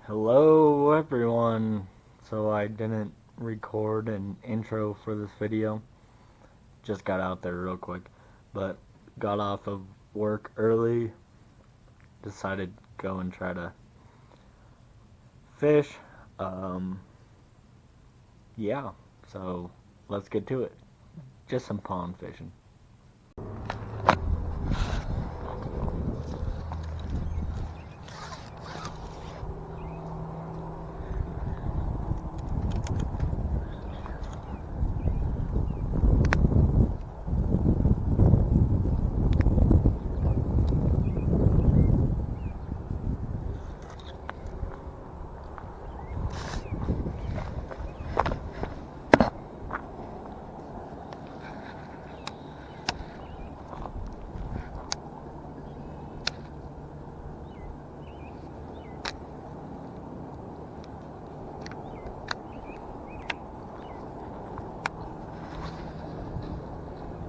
Hello everyone. So I didn't record an intro for this video. Just got out there real quick. But got off of work early. Decided to go and try to fish. Yeah. So let's get to it. Just some pond fishing.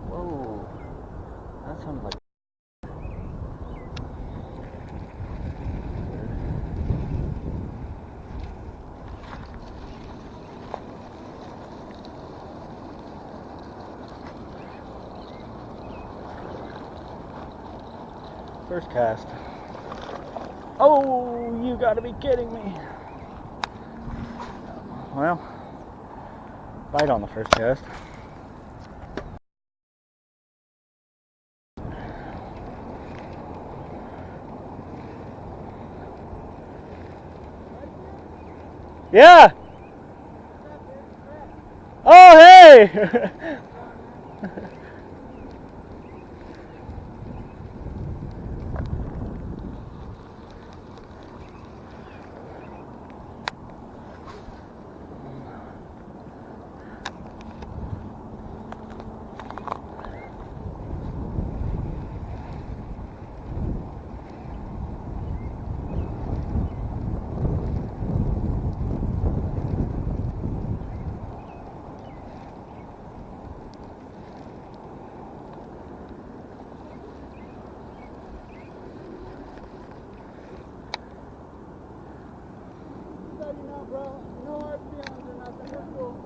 Whoa. That sounds like first cast. Oh, you gotta be kidding me. Well, bite on the first cast. Yeah. Oh, hey.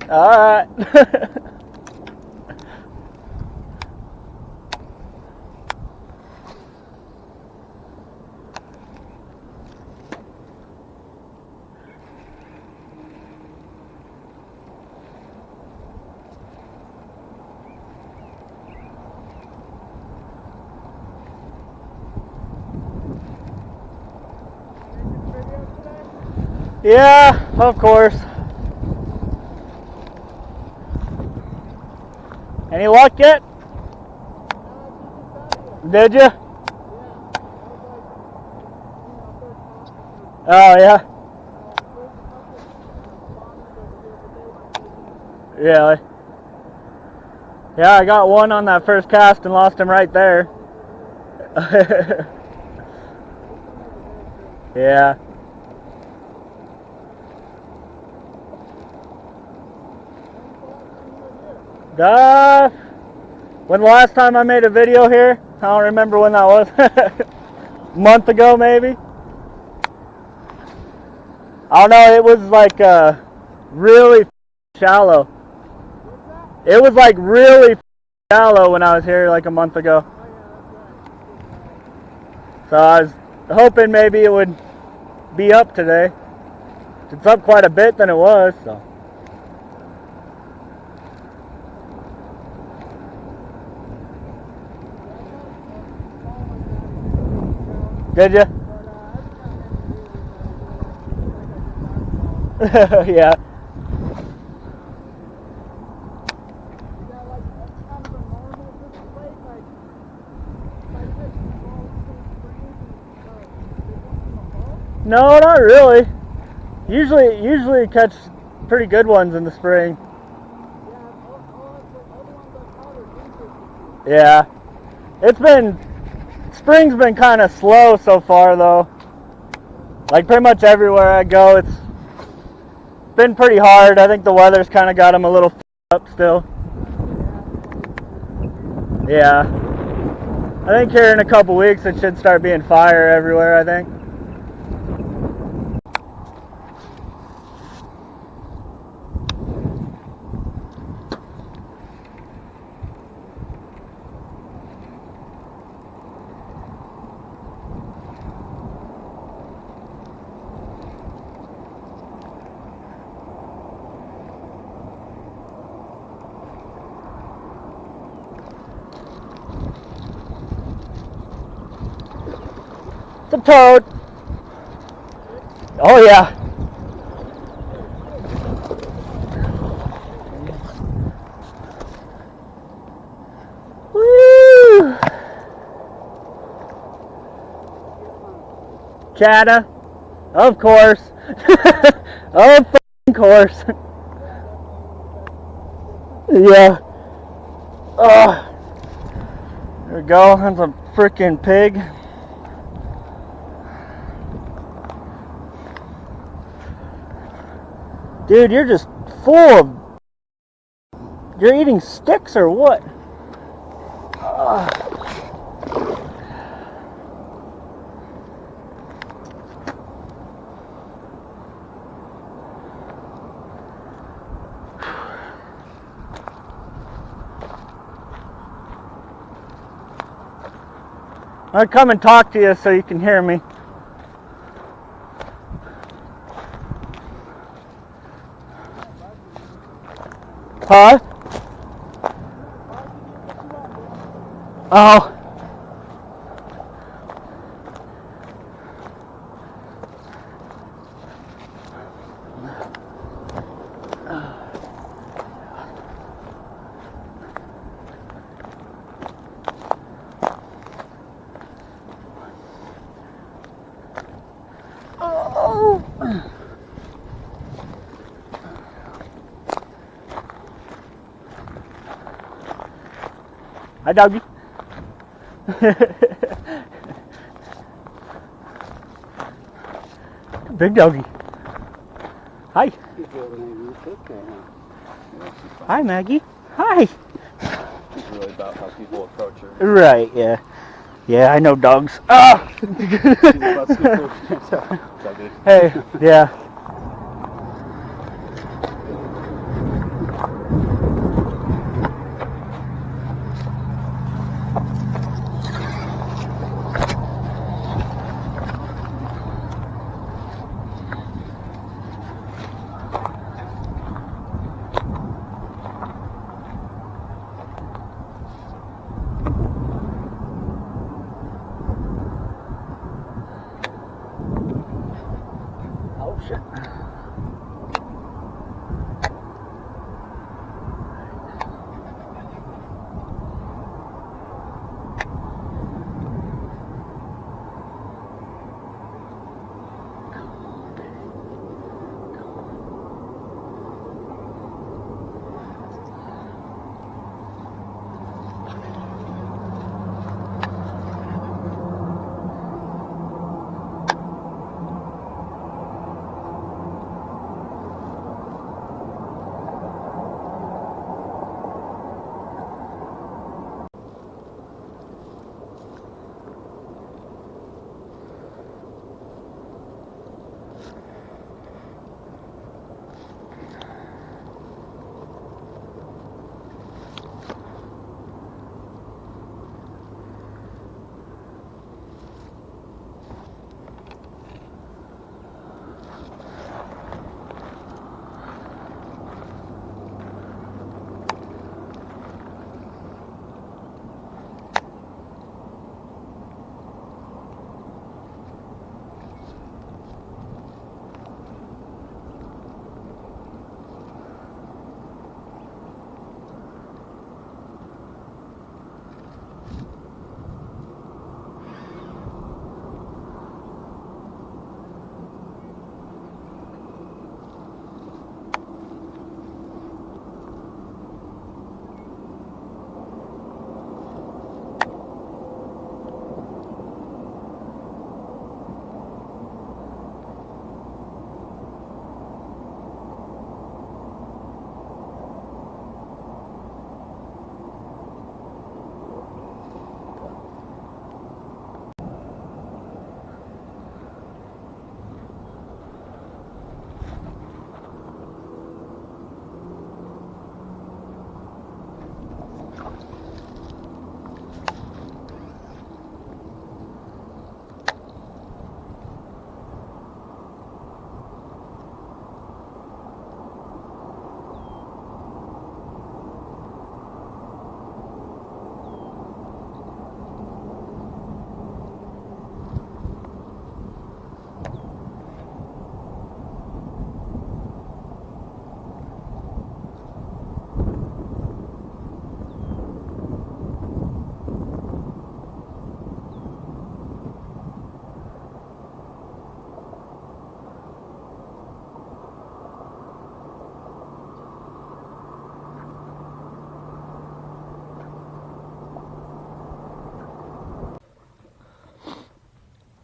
All right. Yeah, of course. Any luck yet? Did you? Oh, yeah. Really? Yeah, I got one on that first cast and lost him right there. Yeah. When the last time I made a video here? I don't remember when that was. A month ago, maybe? I don't know, it was like really shallow. It was like really shallow when I was here like a month ago. So I was hoping maybe it would be up today. It's up quite a bit than it was, so. Did you? Yeah. No, not really. Usually catch pretty good ones in the spring. Yeah. Spring's been kind of slow so far though. Like pretty much everywhere I go, it's been pretty hard. I think the weather's kind of got them a little up still. Yeah. I think here in a couple weeks it should start being fire everywhere, I think. It's a toad. Oh yeah. Woo! Chatta. Of course. Of course. Yeah. Oh. There we go. That's a freaking pig. Dude, you're just full of... You're eating sticks or what? I'll come and talk to you so you can hear me. Huh? Oh. Hi, doggy. Big doggy. Hi. Hi, Maggie. Hi. It's really about how people approach her. Right, yeah. Yeah, I know dogs. Ah! Hey, yeah. Oh, shit.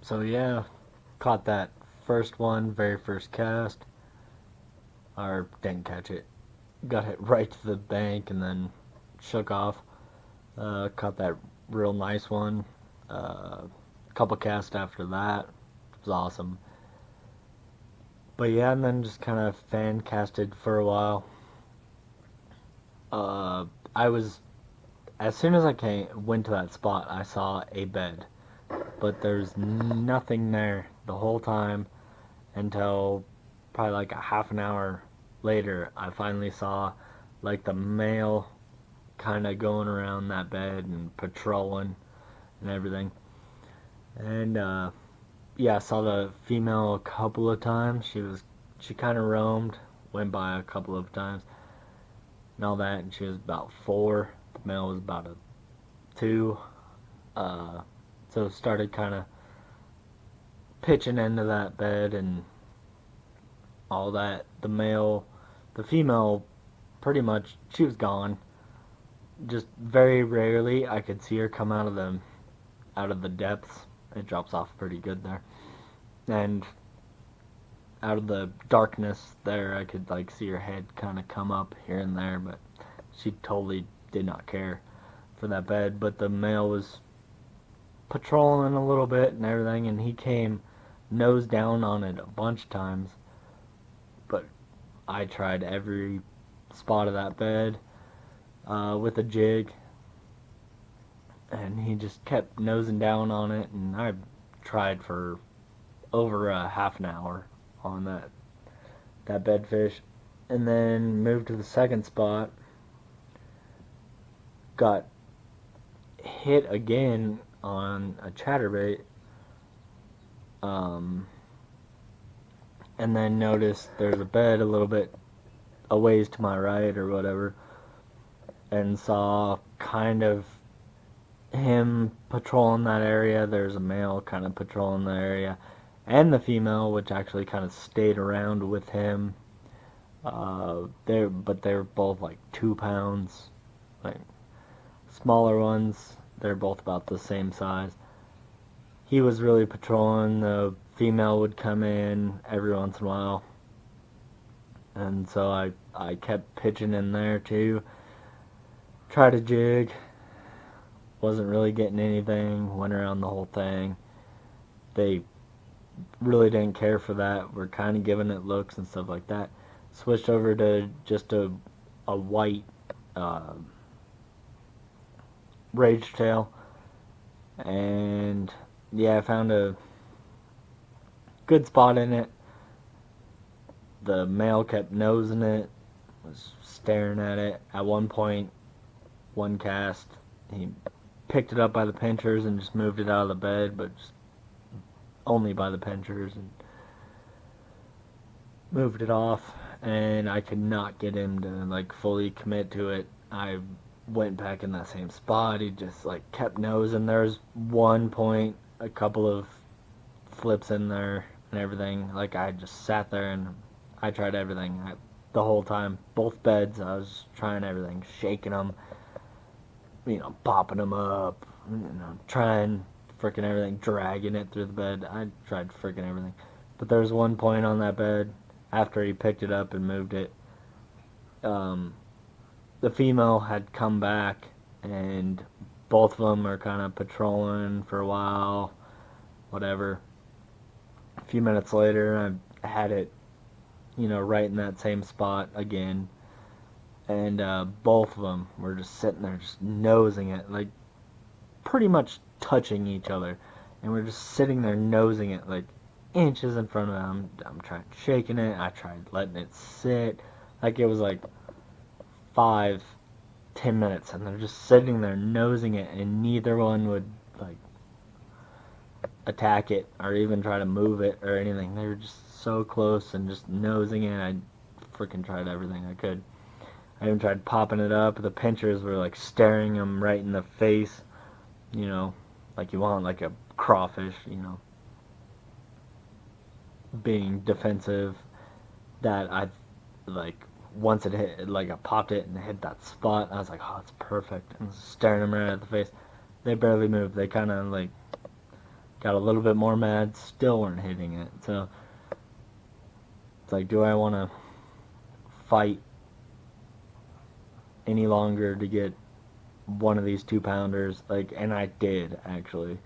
So yeah, caught that first one, very first cast. Or didn't catch it. Got it right to the bank and then shook off. Caught that real nice one. Couple casts after that. It was awesome. But yeah, and then just kind of fan casted for a while. I was, as soon as I went to that spot, I saw a bed, but there's nothing there the whole time until probably like a half an hour later. I finally saw like the male kind of going around that bed and patrolling and everything. And yeah, I saw the female a couple of times. She kind of roamed, went by a couple of times and all that, and she was about 4. The male was about a 2. So started kind of pitching into that bed and all that. The female, pretty much she was gone. Just very rarely I could see her come out of the depths. It drops off pretty good there, and out of the darkness there, I could like see her head kind of come up here and there, but she totally did not care for that bed. But the male was patrolling a little bit and everything, and he came nose down on it a bunch of times. But I tried every spot of that bed with a jig, and he just kept nosing down on it, and I tried for over a half an hour on that bedfish, and then moved to the second spot. Got hit again on a chatterbait, and then noticed there's a bed a little bit a ways to my right or whatever, and saw kind of him patrolling that area. There's a male kind of patrolling the area, and the female, which actually kind of stayed around with him. But they're both like 2 pounds, like smaller ones. They're both about the same size. He was really patrolling. The female would come in every once in a while, and so I kept pitching in there too. Tried to jig, wasn't really getting anything. Went around the whole thing. They really didn't care for that. We're kind of giving it looks and stuff like that. Switched over to just a white rage tail, and yeah, I found a good spot in it. The male kept nosing it, was staring at it. At one point, one cast, he picked it up by the pinchers and just moved it out of the bed, but just only by the pinchers, and moved it off, and I could not get him to like fully commit to it. I went back in that same spot. He just like kept nosing. There's one point, a couple of flips in there and everything. Like I just sat there and I tried everything the whole time. Both beds, I was trying everything, shaking them, popping them up, trying freaking everything, dragging it through the bed. I tried freaking everything. But there was one point on that bed after he picked it up and moved it. The female had come back, and both of them are kind of patrolling for a while, whatever. A few minutes later, I had it, right in that same spot again, and both of them were just sitting there, just nosing it, like pretty much touching each other, and we're just sitting there nosing it, like inches in front of them. I'm trying shaking it. I tried letting it sit, like it was like 5-10 minutes, and they're just sitting there nosing it, and neither one would like attack it or even try to move it or anything. They were just so close and just nosing it. I freaking tried everything I could. I even tried popping it up. The pinchers were like staring them right in the face, like you want like a crawfish, being defensive. That I like once it hit, like I popped it and it hit that spot, I was like, oh, it's perfect. And staring them right at the face. They barely moved. They kind of like got a little bit more mad, still weren't hitting it. So it's like, do I want to fight any longer to get one of these 2-pounders? Like, and I did actually,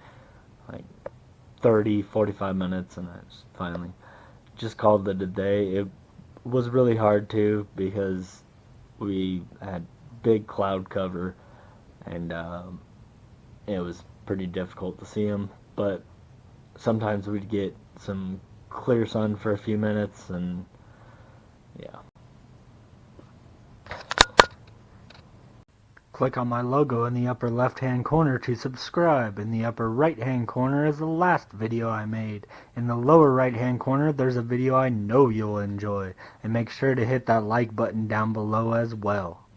like 30-45 minutes, and I finally just called it a day. It was really hard too because we had big cloud cover, and it was pretty difficult to see them. But sometimes we'd get some clear sun for a few minutes, and yeah. Click on my logo in the upper left hand corner to subscribe. In the upper right hand corner is the last video I made. In the lower right hand corner there's a video I know you'll enjoy. And make sure to hit that like button down below as well.